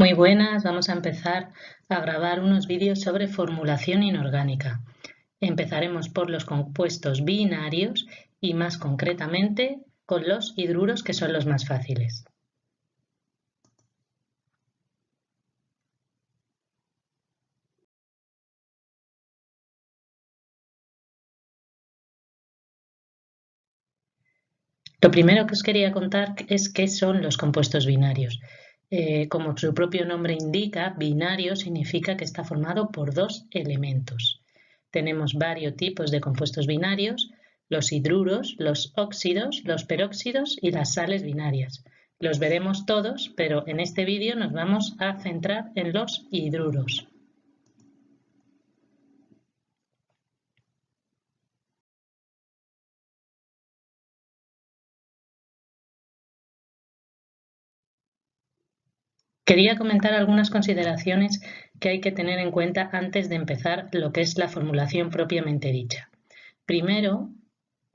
Muy buenas, vamos a empezar a grabar unos vídeos sobre formulación inorgánica. Empezaremos por los compuestos binarios y más concretamente con los hidruros, que son los más fáciles. Lo primero que os quería contar es qué son los compuestos binarios. Como su propio nombre indica, binario significa que está formado por dos elementos. Tenemos varios tipos de compuestos binarios: los hidruros, los óxidos, los peróxidos y las sales binarias. Los veremos todos, pero en este vídeo nos vamos a centrar en los hidruros. Quería comentar algunas consideraciones que hay que tener en cuenta antes de empezar lo que es la formulación propiamente dicha. Primero,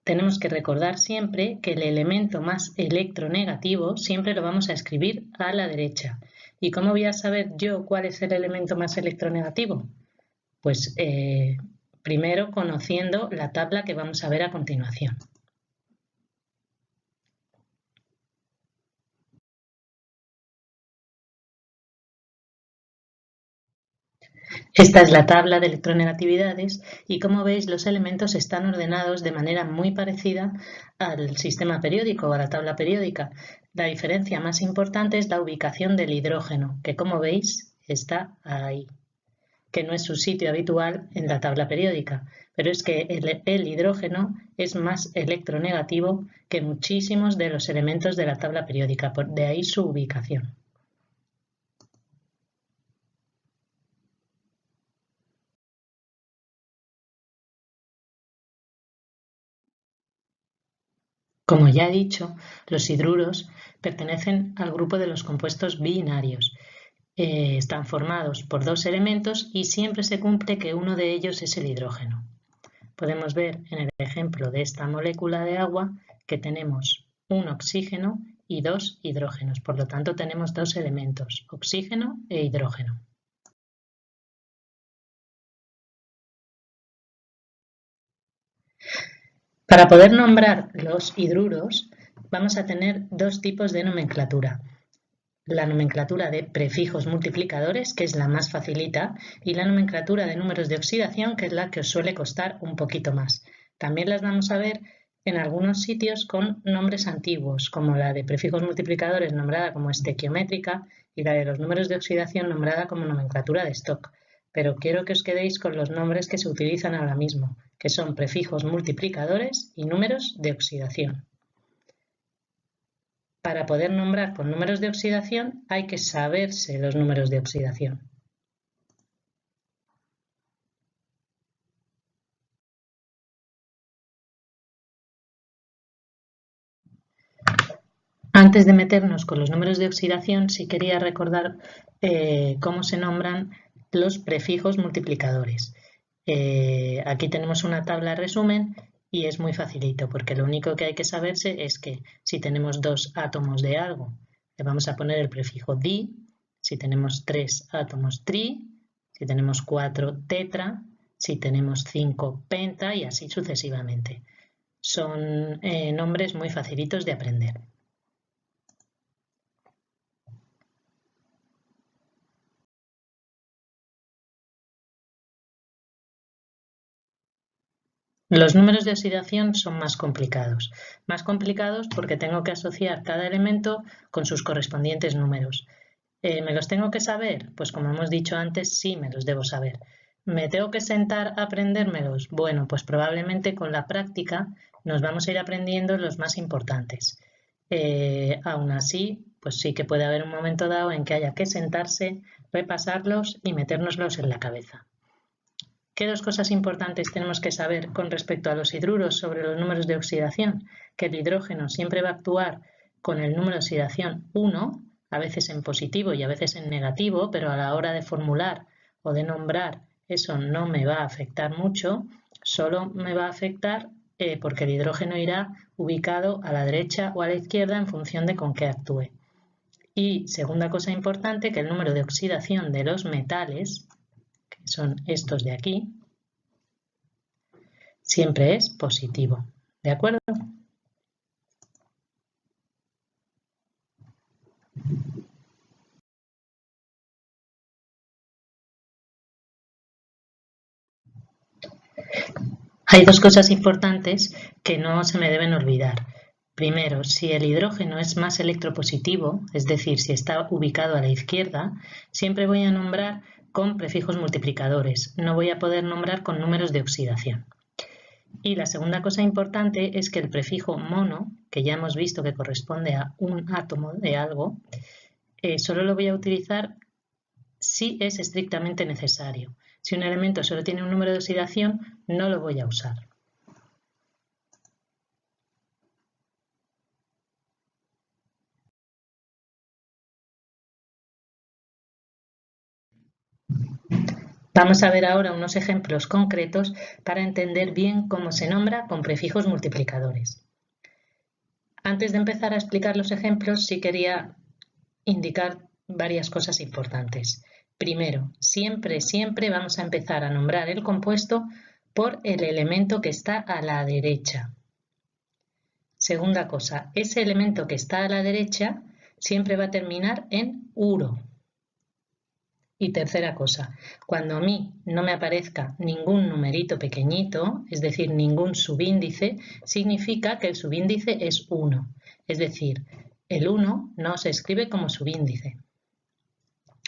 tenemos que recordar siempre que el elemento más electronegativo siempre lo vamos a escribir a la derecha. ¿Y cómo voy a saber yo cuál es el elemento más electronegativo? Pues primero conociendo la tabla que vamos a ver a continuación. Esta es la tabla de electronegatividades y, como veis, los elementos están ordenados de manera muy parecida al sistema periódico o a la tabla periódica. La diferencia más importante es la ubicación del hidrógeno, que, como veis, está ahí, que no es su sitio habitual en la tabla periódica, pero es que el hidrógeno es más electronegativo que muchísimos de los elementos de la tabla periódica, de ahí su ubicación. Como ya he dicho, los hidruros pertenecen al grupo de los compuestos binarios. Están formados por dos elementos y siempre se cumple que uno de ellos es el hidrógeno. Podemos ver en el ejemplo de esta molécula de agua que tenemos un oxígeno y dos hidrógenos. Por lo tanto, tenemos dos elementos, oxígeno e hidrógeno. Para poder nombrar los hidruros, vamos a tener dos tipos de nomenclatura. La nomenclatura de prefijos multiplicadores, que es la más facilita, y la nomenclatura de números de oxidación, que es la que os suele costar un poquito más. También las vamos a ver en algunos sitios con nombres antiguos, como la de prefijos multiplicadores nombrada como estequiométrica y la de los números de oxidación nombrada como nomenclatura de stock. Pero quiero que os quedéis con los nombres que se utilizan ahora mismo, que son prefijos multiplicadores y números de oxidación. Para poder nombrar con números de oxidación hay que saberse los números de oxidación. Antes de meternos con los números de oxidación, sí quería recordar cómo se nombran los prefijos multiplicadores. Aquí tenemos una tabla de resumen y es muy facilito, porque lo único que hay que saberse es que si tenemos dos átomos de algo, le vamos a poner el prefijo di; si tenemos tres átomos, tri; si tenemos 4, tetra; si tenemos 5, penta, y así sucesivamente. Son nombres muy facilitos de aprender. Los números de oxidación son más complicados porque tengo que asociar cada elemento con sus correspondientes números. ¿Me los tengo que saber? Pues como hemos dicho antes, sí me los debo saber. ¿Me tengo que sentar a aprendérmelos? Bueno, pues probablemente con la práctica nos vamos a ir aprendiendo los más importantes. Aún así, pues sí que puede haber un momento dado en que haya que sentarse, repasarlos y metérnoslos en la cabeza. ¿Qué dos cosas importantes tenemos que saber con respecto a los hidruros sobre los números de oxidación? Que el hidrógeno siempre va a actuar con el número de oxidación 1, a veces en positivo y a veces en negativo, pero a la hora de formular o de nombrar eso no me va a afectar mucho, solo me va a afectar porque el hidrógeno irá ubicado a la derecha o a la izquierda en función de con qué actúe. Y segunda cosa importante, que el número de oxidación de los metales, que son estos de aquí, siempre es positivo. ¿De acuerdo? Hay dos cosas importantes que no se me deben olvidar. Primero, si el hidrógeno es más electropositivo, es decir, si está ubicado a la izquierda, siempre voy a nombrar con prefijos multiplicadores, no voy a poder nombrar con números de oxidación. Y la segunda cosa importante es que el prefijo mono, que ya hemos visto que corresponde a un átomo de algo, solo lo voy a utilizar si es estrictamente necesario. Si un elemento solo tiene un número de oxidación, no lo voy a usar. Vamos a ver ahora unos ejemplos concretos para entender bien cómo se nombra con prefijos multiplicadores. Antes de empezar a explicar los ejemplos, sí quería indicar varias cosas importantes. Primero, siempre vamos a empezar a nombrar el compuesto por el elemento que está a la derecha. Segunda cosa, ese elemento que está a la derecha siempre va a terminar en uro. Y tercera cosa, cuando a mí no me aparezca ningún numerito pequeñito, es decir, ningún subíndice, significa que el subíndice es 1. Es decir, el 1 no se escribe como subíndice.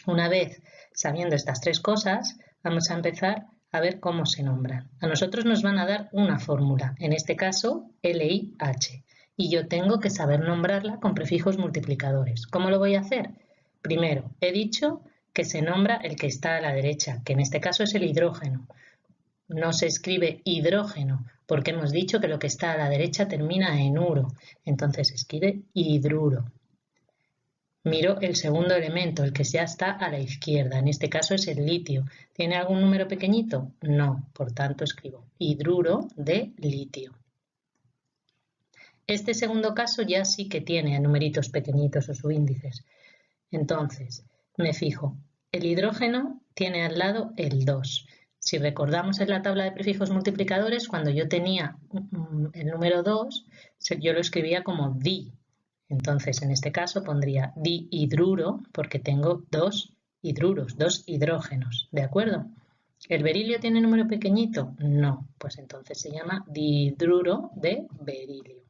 Una vez sabiendo estas tres cosas, vamos a empezar a ver cómo se nombran. A nosotros nos van a dar una fórmula, en este caso LIH, y yo tengo que saber nombrarla con prefijos multiplicadores. ¿Cómo lo voy a hacer? Primero, he dicho que se nombra el que está a la derecha, que en este caso es el hidrógeno. No se escribe hidrógeno, porque hemos dicho que lo que está a la derecha termina en uro, entonces se escribe hidruro. Miro el segundo elemento, el que ya está a la izquierda, en este caso es el litio. ¿Tiene algún número pequeñito? No, por tanto escribo hidruro de litio. Este segundo caso ya sí que tiene numeritos pequeñitos o subíndices. Entonces, me fijo, el hidrógeno tiene al lado el 2. Si recordamos en la tabla de prefijos multiplicadores, cuando yo tenía el número 2, yo lo escribía como di. Entonces, en este caso pondría dihidruro porque tengo dos hidruros, dos hidrógenos, ¿de acuerdo? ¿El berilio tiene número pequeñito? No, pues entonces se llama dihidruro de berilio.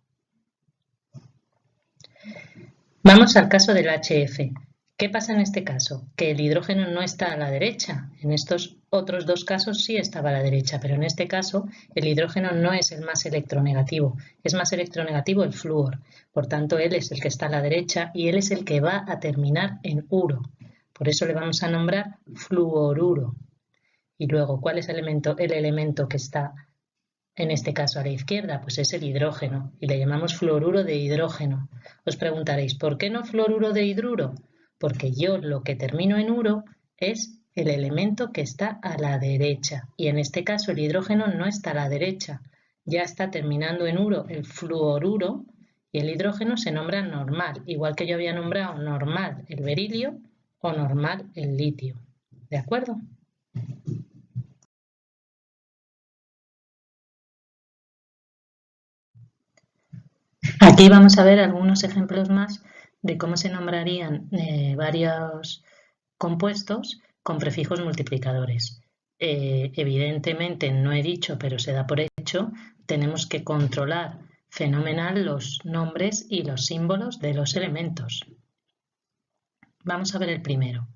Vamos al caso del HF. ¿Qué pasa en este caso? Que el hidrógeno no está a la derecha. En estos otros dos casos sí estaba a la derecha, pero en este caso el hidrógeno no es el más electronegativo. Es más electronegativo el flúor. Por tanto, él es el que está a la derecha y él es el que va a terminar en uro. Por eso le vamos a nombrar fluoruro. Y luego, ¿cuál es el elemento que está en este caso a la izquierda? Pues es el hidrógeno y le llamamos fluoruro de hidrógeno. Os preguntaréis, ¿por qué no fluoruro de hidruro? Porque yo lo que termino en uro es el elemento que está a la derecha y en este caso el hidrógeno no está a la derecha, ya está terminando en uro el fluoruro y el hidrógeno se nombra normal, igual que yo había nombrado normal el berilio o normal el litio. ¿De acuerdo? Aquí vamos a ver algunos ejemplos más de cómo se nombrarían varios compuestos con prefijos multiplicadores. Evidentemente, no he dicho, pero se da por hecho, tenemos que controlar fenomenal los nombres y los símbolos de los elementos. Vamos a ver el primero.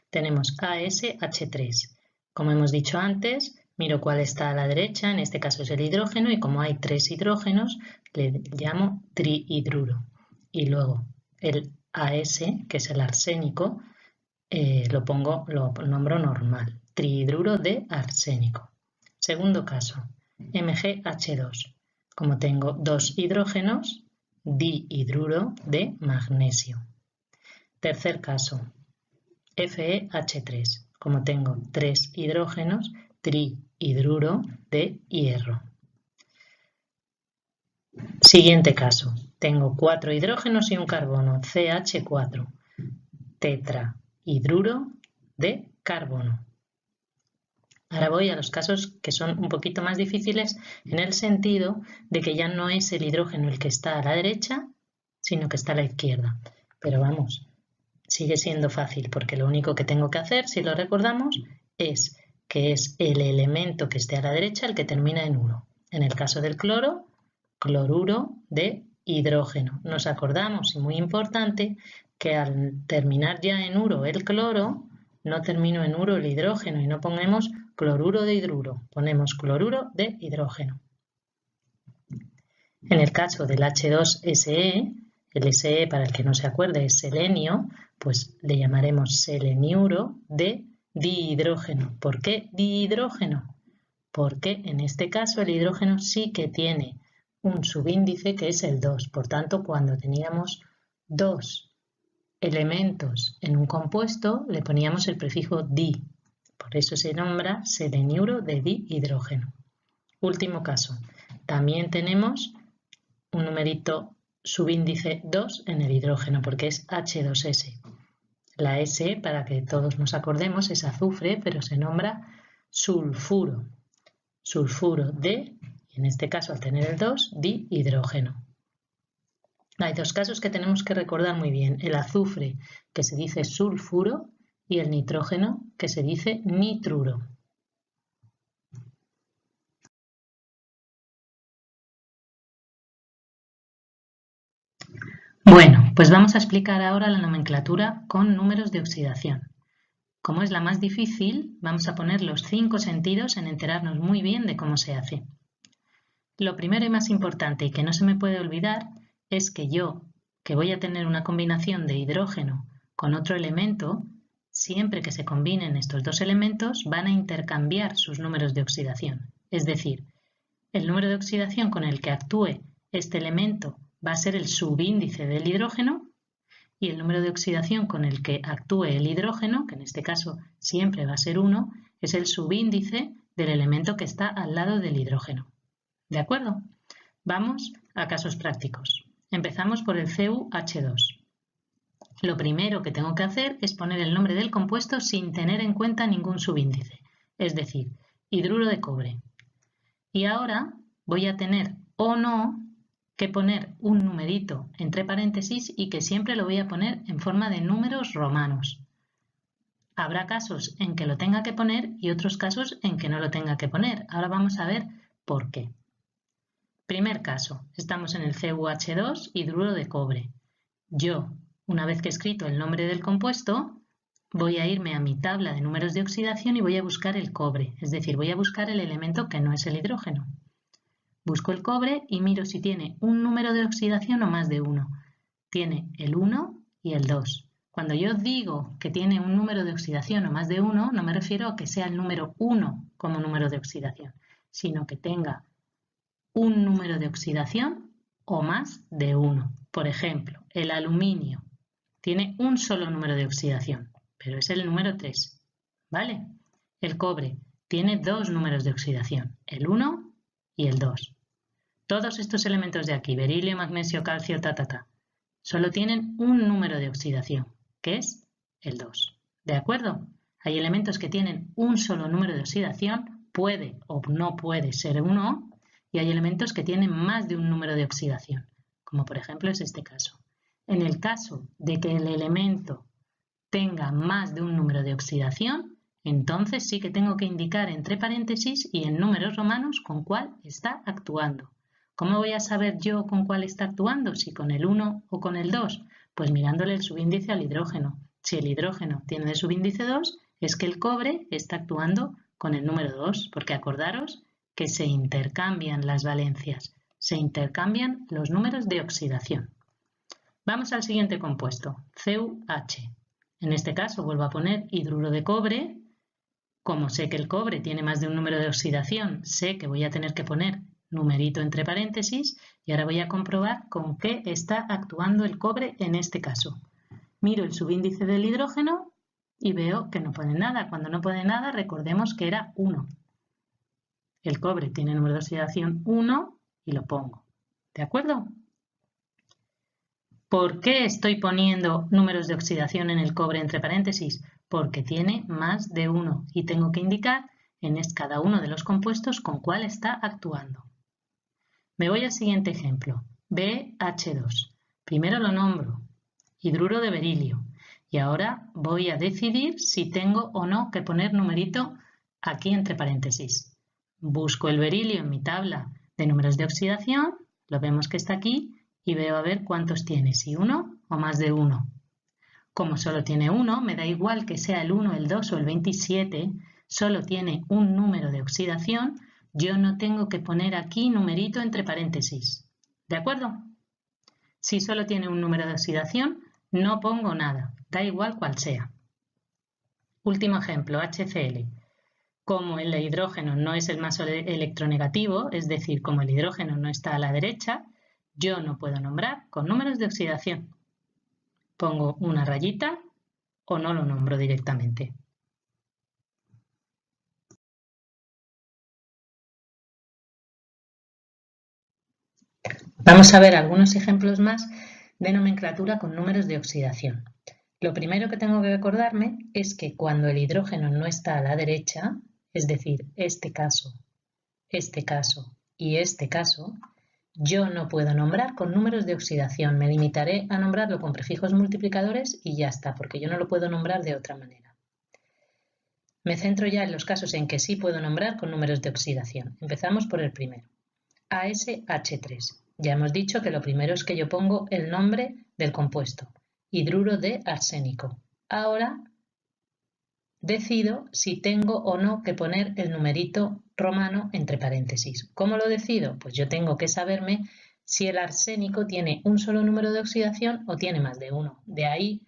Tenemos ASH3. Como hemos dicho antes, miro cuál está a la derecha, en este caso es el hidrógeno, y como hay 3 hidrógenos, le llamo trihidruro. Y luego el AS, que es el arsénico, lo nombro normal, trihidruro de arsénico. Segundo caso, MgH2. Como tengo 2 hidrógenos, dihidruro de magnesio. Tercer caso, FeH3. Como tengo 3 hidrógenos, trihidruro de hierro. Siguiente caso, tengo 4 hidrógenos y un carbono, CH4. tetrahidruro de carbono. Ahora voy a los casos que son un poquito más difíciles en el sentido de que ya no es el hidrógeno el que está a la derecha, sino que está a la izquierda. Pero vamos, sigue siendo fácil porque lo único que tengo que hacer, si lo recordamos, es que es el elemento que esté a la derecha el que termina en uro. En el caso del cloro, cloruro de hidrógeno. Nos acordamos, y muy importante, que al terminar ya en uro el cloro, no termino en uro el hidrógeno y no ponemos cloruro de hidruro, ponemos cloruro de hidrógeno. En el caso del H2SE, el SE para el que no se acuerde es selenio, pues le llamaremos seleniuro de dihidrógeno. ¿Por qué dihidrógeno? Porque en este caso el hidrógeno sí que tiene un subíndice que es el 2. Por tanto, cuando teníamos dos elementos en un compuesto, le poníamos el prefijo di. Por eso se nombra seleniuro de dihidrógeno. Último caso. También tenemos un numerito subíndice 2 en el hidrógeno porque es H2S. La S, para que todos nos acordemos, es azufre, pero se nombra sulfuro. Sulfuro de, y en este caso al tener el 2, dihidrógeno. Hay dos casos que tenemos que recordar muy bien. El azufre, que se dice sulfuro, y el nitrógeno, que se dice nitruro. Bueno, pues vamos a explicar ahora la nomenclatura con números de oxidación. Como es la más difícil, vamos a poner los 5 sentidos en enterarnos muy bien de cómo se hace. Lo primero y más importante y que no se me puede olvidar es que yo, que voy a tener una combinación de hidrógeno con otro elemento, siempre que se combinen estos dos elementos van a intercambiar sus números de oxidación. Es decir, el número de oxidación con el que actúe este elemento va a ser el subíndice del hidrógeno y el número de oxidación con el que actúe el hidrógeno, que en este caso siempre va a ser 1, es el subíndice del elemento que está al lado del hidrógeno. ¿De acuerdo? Vamos a casos prácticos. Empezamos por el CuH2. Lo primero que tengo que hacer es poner el nombre del compuesto sin tener en cuenta ningún subíndice, es decir, hidruro de cobre. Y ahora voy a tener o no que poner un numerito entre paréntesis y que siempre lo voy a poner en forma de números romanos. Habrá casos en que lo tenga que poner y otros casos en que no lo tenga que poner. Ahora vamos a ver por qué. Primer caso, estamos en el CuH2, hidruro de cobre. Yo, una vez que he escrito el nombre del compuesto, voy a irme a mi tabla de números de oxidación y voy a buscar el cobre, es decir, voy a buscar el elemento que no es el hidrógeno. Busco el cobre y miro si tiene un número de oxidación o más de 1. Tiene el 1 y el 2. Cuando yo digo que tiene un número de oxidación o más de 1, no me refiero a que sea el número 1 como número de oxidación, sino que tenga un número de oxidación o más de 1. Por ejemplo, el aluminio tiene un solo número de oxidación, pero es el número 3. ¿Vale? El cobre tiene dos números de oxidación, el 1 y el 2. Todos estos elementos de aquí, berilio, magnesio, calcio, solo tienen un número de oxidación, que es el 2. ¿De acuerdo? Hay elementos que tienen un solo número de oxidación, puede o no puede ser 1, y hay elementos que tienen más de un número de oxidación, como por ejemplo es este caso. En el caso de que el elemento tenga más de un número de oxidación, entonces sí que tengo que indicar entre paréntesis y en números romanos con cuál está actuando. ¿Cómo voy a saber yo con cuál está actuando? Si con el 1 o con el 2. Pues mirándole el subíndice al hidrógeno. Si el hidrógeno tiene de subíndice 2, es que el cobre está actuando con el número 2, porque acordaros que se intercambian las valencias, se intercambian los números de oxidación. Vamos al siguiente compuesto, CuH. En este caso vuelvo a poner hidruro de cobre. Como sé que el cobre tiene más de un número de oxidación, sé que voy a tener que poner numerito entre paréntesis y ahora voy a comprobar con qué está actuando el cobre en este caso. Miro el subíndice del hidrógeno y veo que no pone nada. Cuando no pone nada, recordemos que era 1. El cobre tiene número de oxidación 1 y lo pongo. ¿De acuerdo? ¿Por qué estoy poniendo números de oxidación en el cobre entre paréntesis? Porque tiene más de uno y tengo que indicar en cada uno de los compuestos con cuál está actuando. Me voy al siguiente ejemplo, BH2. Primero lo nombro, hidruro de berilio, y ahora voy a decidir si tengo o no que poner numerito aquí entre paréntesis. Busco el berilio en mi tabla de números de oxidación, lo vemos que está aquí, y veo a ver cuántos tiene, si uno o más de uno. Como solo tiene uno, me da igual que sea el 1, el 2 o el 27, solo tiene un número de oxidación, yo no tengo que poner aquí numerito entre paréntesis. ¿De acuerdo? Si solo tiene un número de oxidación, no pongo nada, da igual cual sea. Último ejemplo, HCl. Como el hidrógeno no es el más electronegativo, es decir, como el hidrógeno no está a la derecha, yo no puedo nombrar con números de oxidación. Pongo una rayita o no lo nombro directamente. Vamos a ver algunos ejemplos más de nomenclatura con números de oxidación. Lo primero que tengo que recordarme es que cuando el hidrógeno no está a la derecha, es decir, este caso y este caso, yo no puedo nombrar con números de oxidación. Me limitaré a nombrarlo con prefijos multiplicadores y ya está, porque yo no lo puedo nombrar de otra manera. Me centro ya en los casos en que sí puedo nombrar con números de oxidación. Empezamos por el primero. ASH3. Ya hemos dicho que lo primero es que yo pongo el nombre del compuesto, hidruro de arsénico. Ahora decido si tengo o no que poner el numerito romano entre paréntesis. ¿Cómo lo decido? Pues yo tengo que saberme si el arsénico tiene un solo número de oxidación o tiene más de uno. De ahí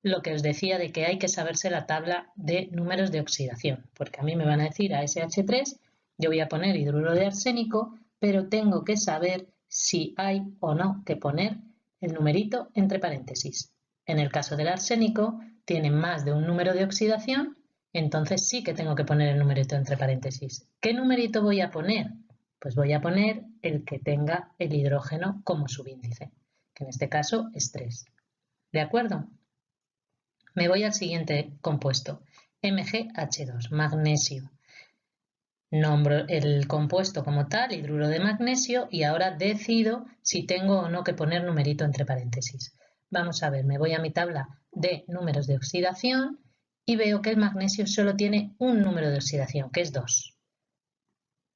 lo que os decía de que hay que saberse la tabla de números de oxidación, porque a mí me van a decir ASH3, yo voy a poner hidruro de arsénico, pero tengo que saber si hay o no que poner el numerito entre paréntesis. En el caso del arsénico, tiene más de un número de oxidación, entonces sí que tengo que poner el numerito entre paréntesis. ¿Qué numerito voy a poner? Pues voy a poner el que tenga el hidrógeno como subíndice, que en este caso es 3. ¿De acuerdo? Me voy al siguiente compuesto, MgH2, magnesio. Nombro el compuesto como tal, hidruro de magnesio, y ahora decido si tengo o no que poner numerito entre paréntesis. Vamos a ver, me voy a mi tabla de números de oxidación y veo que el magnesio solo tiene un número de oxidación, que es 2.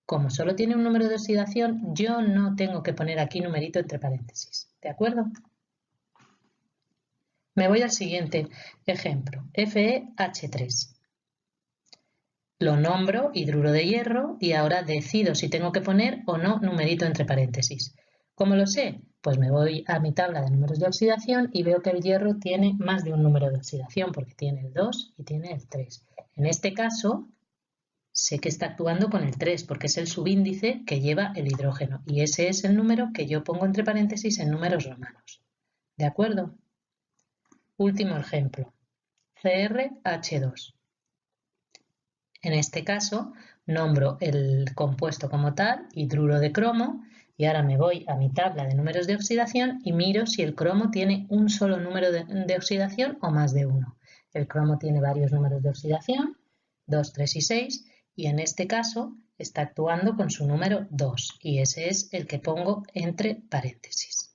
Como solo tiene un número de oxidación, yo no tengo que poner aquí numerito entre paréntesis. ¿De acuerdo? Me voy al siguiente ejemplo, FeH3. Lo nombro hidruro de hierro y ahora decido si tengo que poner o no numerito entre paréntesis. ¿Cómo lo sé? Pues me voy a mi tabla de números de oxidación y veo que el hierro tiene más de un número de oxidación porque tiene el 2 y tiene el 3. En este caso, sé que está actuando con el 3 porque es el subíndice que lleva el hidrógeno y ese es el número que yo pongo entre paréntesis en números romanos. ¿De acuerdo? Último ejemplo, CrH2. En este caso, nombro el compuesto como tal, hidruro de cromo, y ahora me voy a mi tabla de números de oxidación y miro si el cromo tiene un solo número de oxidación o más de uno. El cromo tiene varios números de oxidación, 2, 3 y 6, y en este caso está actuando con su número 2, y ese es el que pongo entre paréntesis.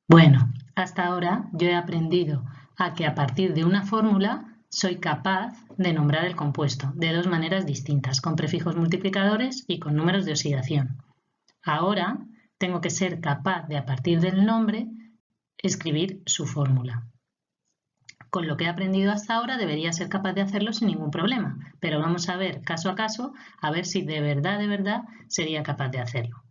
Bueno, hasta ahora yo he aprendido a que a partir de una fórmula soy capaz de nombrar el compuesto de dos maneras distintas, con prefijos multiplicadores y con números de oxidación. Ahora tengo que ser capaz de, a partir del nombre, escribir su fórmula. Con lo que he aprendido hasta ahora debería ser capaz de hacerlo sin ningún problema, pero vamos a ver caso a caso a ver si de verdad sería capaz de hacerlo.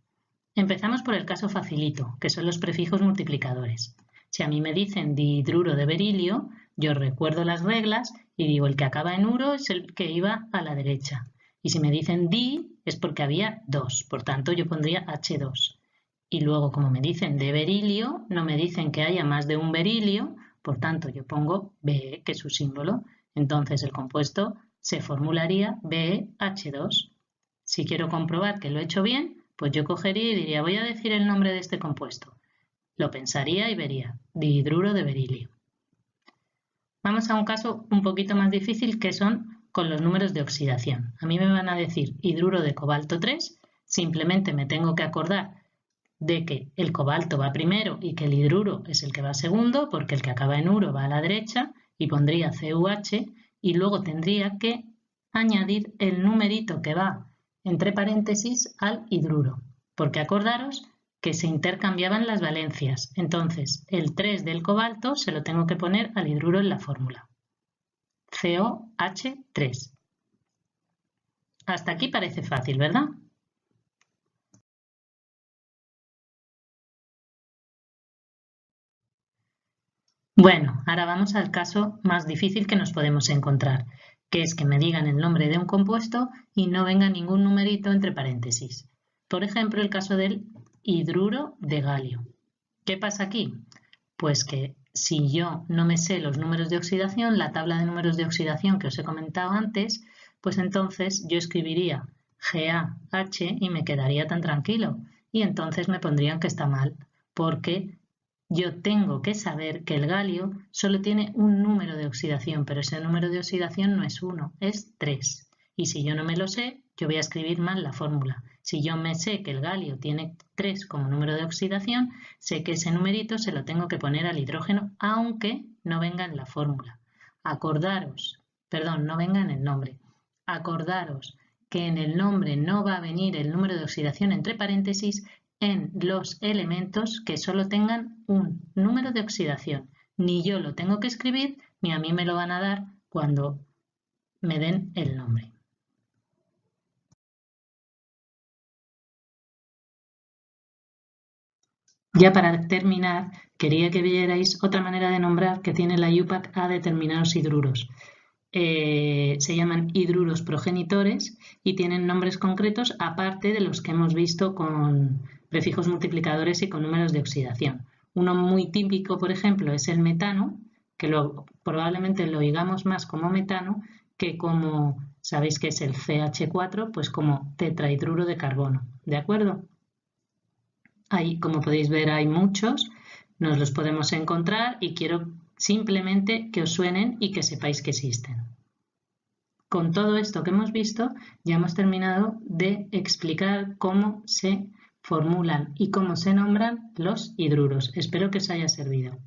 Empezamos por el caso facilito, que son los prefijos multiplicadores. Si a mí me dicen dihidruro de berilio, yo recuerdo las reglas y digo el que acaba en uro es el que iba a la derecha. Y si me dicen di es porque había 2, por tanto yo pondría H2. Y luego como me dicen de berilio, no me dicen que haya más de un berilio, por tanto yo pongo Be, que es su símbolo. Entonces el compuesto se formularía BeH2. Si quiero comprobar que lo he hecho bien, pues yo cogería y diría, voy a decir el nombre de este compuesto. Lo pensaría y vería, dihidruro de berilio. Vamos a un caso un poquito más difícil que son con los números de oxidación. A mí me van a decir hidruro de cobalto 3, simplemente me tengo que acordar de que el cobalto va primero y que el hidruro es el que va segundo, porque el que acaba en uro va a la derecha, y pondría CuH, y luego tendría que añadir el numerito que va entre paréntesis al hidruro, porque acordaros que se intercambiaban las valencias. Entonces, el 3 del cobalto se lo tengo que poner al hidruro en la fórmula. COH3. Hasta aquí parece fácil, ¿verdad? Bueno, ahora vamos al caso más difícil que nos podemos encontrar, que es que me digan el nombre de un compuesto y no venga ningún numerito entre paréntesis. Por ejemplo, el caso del hidruro de galio. ¿Qué pasa aquí? Pues que si yo no me sé los números de oxidación, la tabla de números de oxidación que os he comentado antes, pues entonces yo escribiría GAH y me quedaría tan tranquilo. Y entonces me pondrían que está mal, porque yo tengo que saber que el galio solo tiene un número de oxidación, pero ese número de oxidación no es 1, es 3. Y si yo no me lo sé, yo voy a escribir mal la fórmula. Si yo me sé que el galio tiene 3 como número de oxidación, sé que ese numerito se lo tengo que poner al hidrógeno, aunque no venga en la fórmula. Acordaros, perdón, no venga en el nombre. Acordaros que en el nombre no va a venir el número de oxidación entre paréntesis en los elementos que solo tengan un número de oxidación. Ni yo lo tengo que escribir, ni a mí me lo van a dar cuando me den el nombre. Ya para terminar, quería que vierais otra manera de nombrar que tiene la IUPAC a determinados hidruros. Se llaman hidruros progenitores y tienen nombres concretos aparte de los que hemos visto con prefijos multiplicadores y con números de oxidación. Uno muy típico, por ejemplo, es el metano, que probablemente lo oigamos más como metano que como, sabéis que es el CH4, pues como tetrahidruro de carbono, ¿de acuerdo? Ahí, como podéis ver, hay muchos, nos los podemos encontrar y quiero simplemente que os suenen y que sepáis que existen. Con todo esto que hemos visto, ya hemos terminado de explicar cómo se formulan y cómo se nombran los hidruros. Espero que os haya servido.